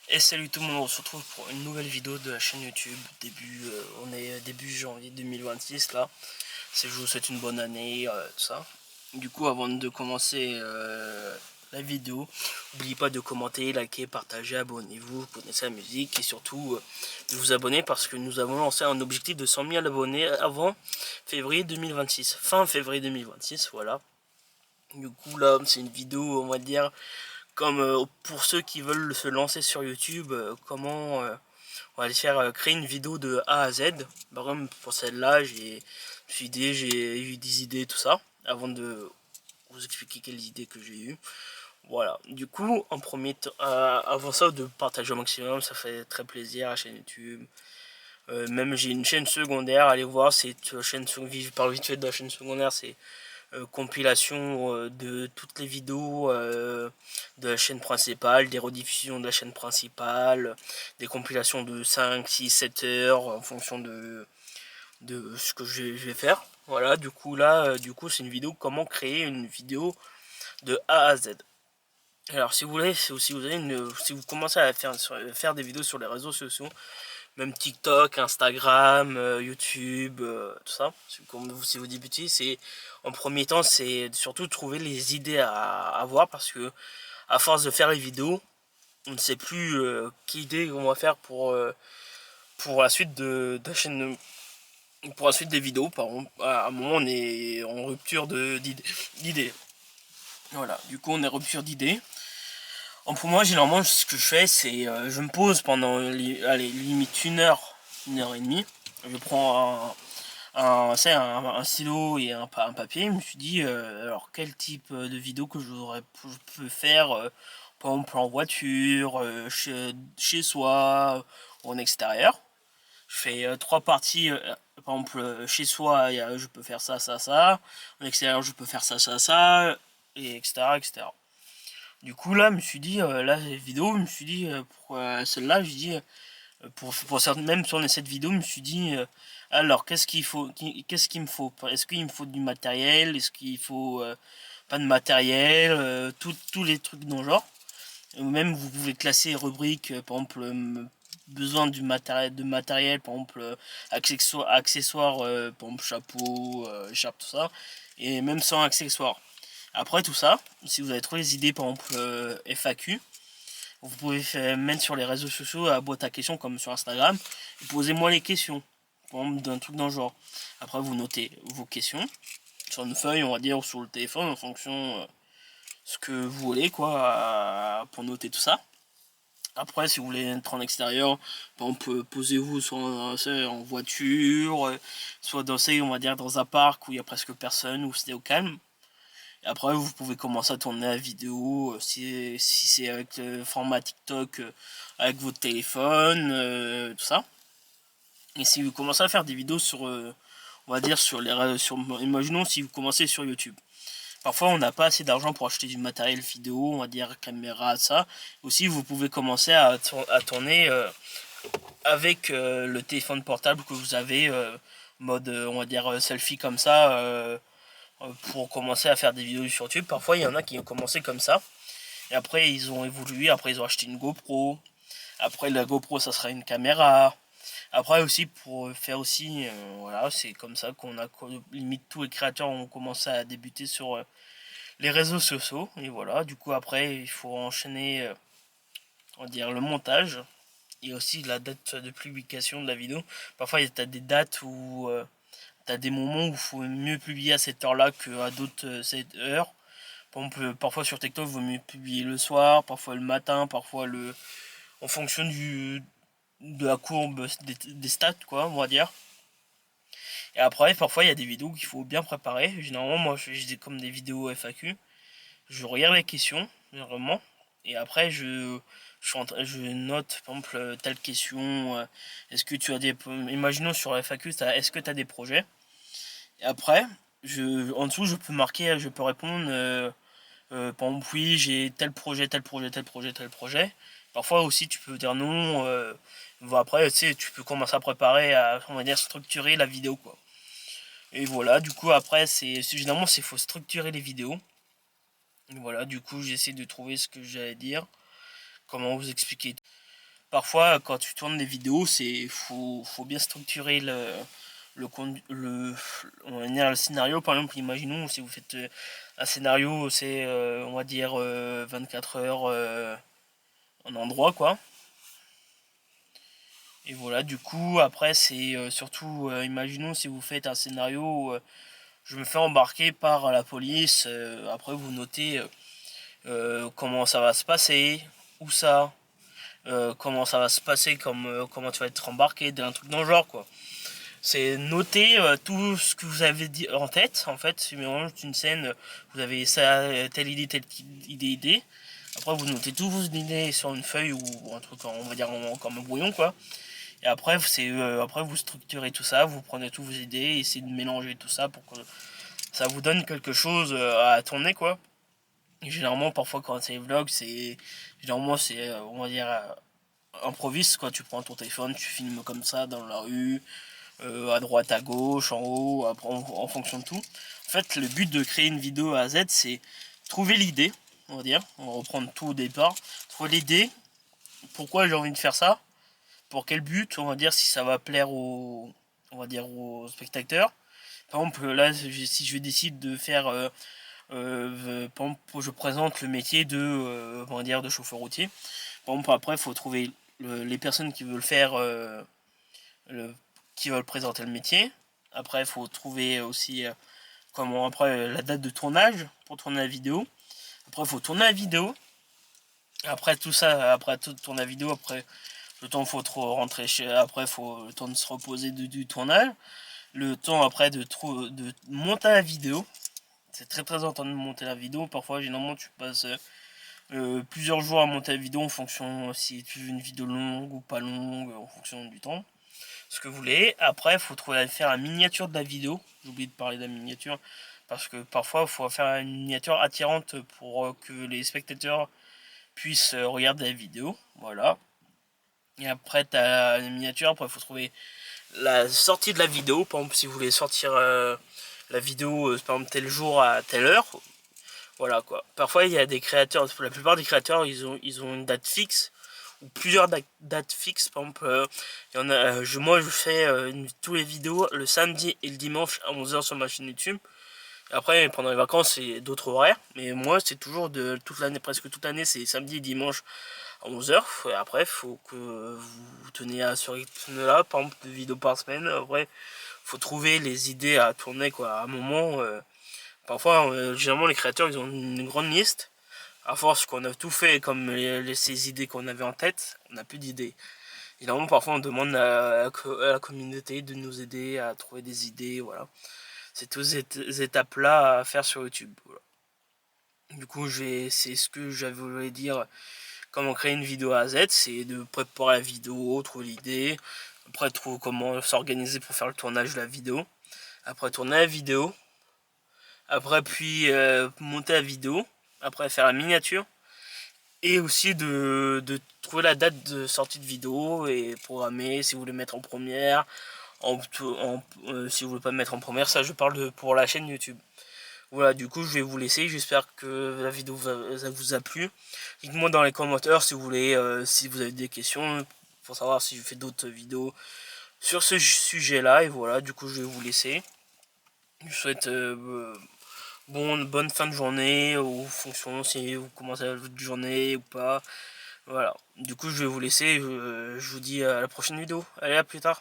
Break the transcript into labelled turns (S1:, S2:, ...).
S1: Et salut tout le monde, on se retrouve pour une nouvelle vidéo de la chaîne YouTube. On est début janvier 2026 là. Je vous souhaite une bonne année, tout ça. Du coup, avant de commencer la vidéo, n'oubliez pas de commenter, liker, partager, abonnez-vous, vous connaissez la musique et surtout de vous abonner parce que nous avons lancé un objectif de 100 000 abonnés avant février 2026, fin février 2026, voilà. Du coup là, c'est une vidéo, on va dire, comme pour ceux qui veulent se lancer sur YouTube, comment on va les faire créer une vidéo de A à Z. Par exemple, pour celle-là, j'ai eu des idées, tout ça, avant de vous expliquer quelles idées que j'ai eues. Voilà, du coup, en premier temps, avant ça, de partager au maximum, ça fait très plaisir à la chaîne YouTube. Même j'ai une chaîne secondaire, allez voir, c'est chaîne je parle vite fait de la chaîne secondaire, c'est compilation de toutes les vidéos de la chaîne principale, des rediffusions de la chaîne principale, des compilations de 5, 6, 7 heures en fonction de ce que je vais faire. Voilà, du coup là, c'est une vidéo comment créer une vidéo de A à Z. Alors si vous voulez, si vous commencez à faire des vidéos sur les réseaux sociaux, même TikTok, Instagram, YouTube, tout ça. Si vous débutez, c'est en premier temps, c'est surtout trouver les idées à avoir parce que à force de faire les vidéos, on ne sait plus quelle idée on va faire pour la suite de la chaîne, pour la suite des vidéos. Par exemple, à un moment, on est en rupture d'idées. Voilà, du coup, on est en rupture d'idées. Pour moi, généralement, ce que je fais, c'est je me pose pendant allez, limite une heure et demie. Je prends un stylo et un papier. Je me suis dit, alors quel type de vidéo que je peux faire, par exemple en voiture, chez soi, ou en extérieur. Je fais trois parties, par exemple chez soi, je peux faire ça, ça, ça. En extérieur, je peux faire ça, ça, ça, et etc. etc. Du coup, là, je me suis dit, là, les vidéos, je me suis dit, pour celle-là, je dis, pour certaines, même sur cette vidéo, je me suis dit, alors, qu'est-ce qu'il me faut? Est-ce qu'il me faut du matériel? Est-ce qu'il faut pas de matériel? Tous les trucs dans le genre. Ou même, vous pouvez classer rubriques, par exemple, besoin de matériel, par exemple, accessoires, par exemple, chapeau, écharpe, tout ça. Et même sans accessoires. Après tout ça, si vous avez trouvé les idées, par exemple FAQ, vous pouvez mettre sur les réseaux sociaux à boîte à questions comme sur Instagram. Et posez-moi les questions, par exemple d'un truc dans le genre. Après vous notez vos questions sur une feuille, on va dire, ou sur le téléphone en fonction ce que vous voulez quoi, pour noter tout ça. Après, si vous voulez être en extérieur, par exemple, posez-vous soit en voiture, soit on va dire, dans un parc où il y a presque personne, où c'est au calme. Et après, vous pouvez commencer à tourner la vidéo, si c'est avec le format TikTok, avec votre téléphone, tout ça. Et si vous commencez à faire des vidéos sur, on va dire, imaginons si vous commencez sur YouTube. Parfois, on n'a pas assez d'argent pour acheter du matériel vidéo, on va dire caméra, ça. Aussi, vous pouvez commencer à tourner avec le téléphone portable que vous avez, mode, on va dire, selfie comme ça, pour commencer à faire des vidéos sur YouTube. Parfois, il y en a qui ont commencé comme ça. Et après, ils ont évolué. Après, ils ont acheté une GoPro. Après, la GoPro, ça sera une caméra. Après, aussi, pour faire aussi, voilà, c'est comme ça qu'on a, limite, tous les créateurs ont commencé à débuter sur les réseaux sociaux. Et voilà, du coup, après, il faut enchaîner, on va dire, le montage. Et aussi la date de publication de la vidéo. Parfois, il y a des dates où t'as des moments où il faut mieux publier à cette heure-là qu'à d'autres cette heure. Par exemple, parfois sur TikTok, il vaut mieux publier le soir, parfois le matin, parfois en fonction de la courbe des stats, quoi, on va dire. Et après, parfois, il y a des vidéos qu'il faut bien préparer. Généralement, moi, je fais comme des vidéos FAQ. Je regarde les questions, vraiment. Et après, je note, par exemple, telle question. Est-ce que tu as des. Imaginons sur la FAQ, est-ce que tu as des projets? Et après, en dessous, je peux marquer, je peux répondre. Par exemple, oui, j'ai tel projet, tel projet, tel projet, tel projet. Parfois aussi, tu peux dire non. Après, tu sais, tu peux commencer à préparer, on va dire, structurer la vidéo, quoi. Et voilà, du coup, après, généralement, c'est faut structurer les vidéos. Et voilà, du coup, j'essaie de trouver ce que j'allais dire, comment vous expliquer. parfois quand tu tournes des vidéos, faut bien structurer on va dire le scénario. Par exemple, imaginons si vous faites un scénario, c'est on va dire 24 heures en endroit quoi. Et voilà, du coup après c'est surtout imaginons si vous faites un scénario je me fais embarquer par la police, après vous notez comment ça va se passer, où ça, comment ça va se passer, comment tu vas être embarqué, un truc dans le genre quoi. C'est noter tout ce que vous avez dit en tête, en fait, c'est une scène, vous avez ça, telle idée, idée. Après vous notez toutes vos idées sur une feuille ou un truc, on va dire comme un brouillon quoi. Et après, après vous structurez tout ça, vous prenez toutes vos idées, et essayez de mélanger tout ça pour que ça vous donne quelque chose à tourner quoi. Et généralement parfois quand c'est vlog généralement c'est on va dire improviste quoi, tu prends ton téléphone, tu filmes comme ça dans la rue, à droite, à gauche, en haut, après, en fonction de tout. En fait le but de créer une vidéo à Z c'est trouver l'idée, on va dire, on va reprendre tout au départ, trouver l'idée, pourquoi j'ai envie de faire ça, pour quel but, on va dire si ça va plaire on va dire aux spectateurs. Par exemple là si je décide de faire par exemple, je présente le métier on va dire, de chauffeur routier. Par exemple, après, il faut trouver les personnes qui veulent faire, qui veulent présenter le métier. Après, il faut trouver aussi la date de tournage pour tourner la vidéo. Après, il faut tourner la vidéo. Après tout ça, après tout tourner la vidéo, après le temps faut rentrer après il faut le temps de se reposer du tournage, le temps après de monter la vidéo. C'est très très important de monter la vidéo. Parfois, généralement, tu passes plusieurs jours à monter la vidéo en fonction si tu veux une vidéo longue ou pas longue, en fonction du temps, ce que vous voulez. Après, il faut faire la miniature de la vidéo. J'ai oublié de parler de la miniature parce que parfois, il faut faire une miniature attirante pour que les spectateurs puissent regarder la vidéo. Voilà. Et après, tu as la miniature. Après, il faut trouver la sortie de la vidéo. Par exemple, si vous voulez sortir la vidéo, par exemple, tel jour à telle heure. Voilà quoi. Parfois il y a des créateurs, la plupart des créateurs ils ont une date fixe ou plusieurs dates fixes. Par exemple, il y en a, moi je fais tous les vidéos le samedi et le dimanche à 11 h sur ma chaîne YouTube. Après pendant les vacances c'est d'autres horaires, mais moi c'est toujours de toute l'année, presque toute l'année c'est samedi et dimanche à 11 h. Et après il faut que vous teniez à ce rythme là, par exemple 2 vidéos par semaine. Après faut trouver les idées à tourner quoi. À un moment parfois, généralement, les créateurs, ils ont une grande liste. À force qu'on a tout fait comme ces idées qu'on avait en tête, on n'a plus d'idées. Évidemment, parfois, on demande à la communauté de nous aider à trouver des idées, voilà. C'est toutes ces étapes-là à faire sur YouTube. Voilà. Du coup, c'est ce que j'avais voulu dire. Comment créer une vidéo à Z, c'est de préparer la vidéo, trouver l'idée. Après, trouver comment s'organiser pour faire le tournage de la vidéo. Après, tourner la vidéo. Après puis monter la vidéo, après faire la miniature, et aussi de trouver la date de sortie de vidéo et programmer si vous voulez mettre en première, si vous voulez pas mettre en première, ça je parle pour la chaîne YouTube. Voilà, du coup je vais vous laisser, j'espère que la vidéo ça vous a plu. Dites-moi dans les commentaires si vous voulez, si vous avez des questions, pour savoir si je fais d'autres vidéos sur ce sujet là, et voilà, du coup je vais vous laisser. Je vous souhaite bonne fin de journée, ou fonction si vous commencez votre journée ou pas. Voilà. Du coup, je vais vous laisser. Je vous dis à la prochaine vidéo. Allez, à plus tard.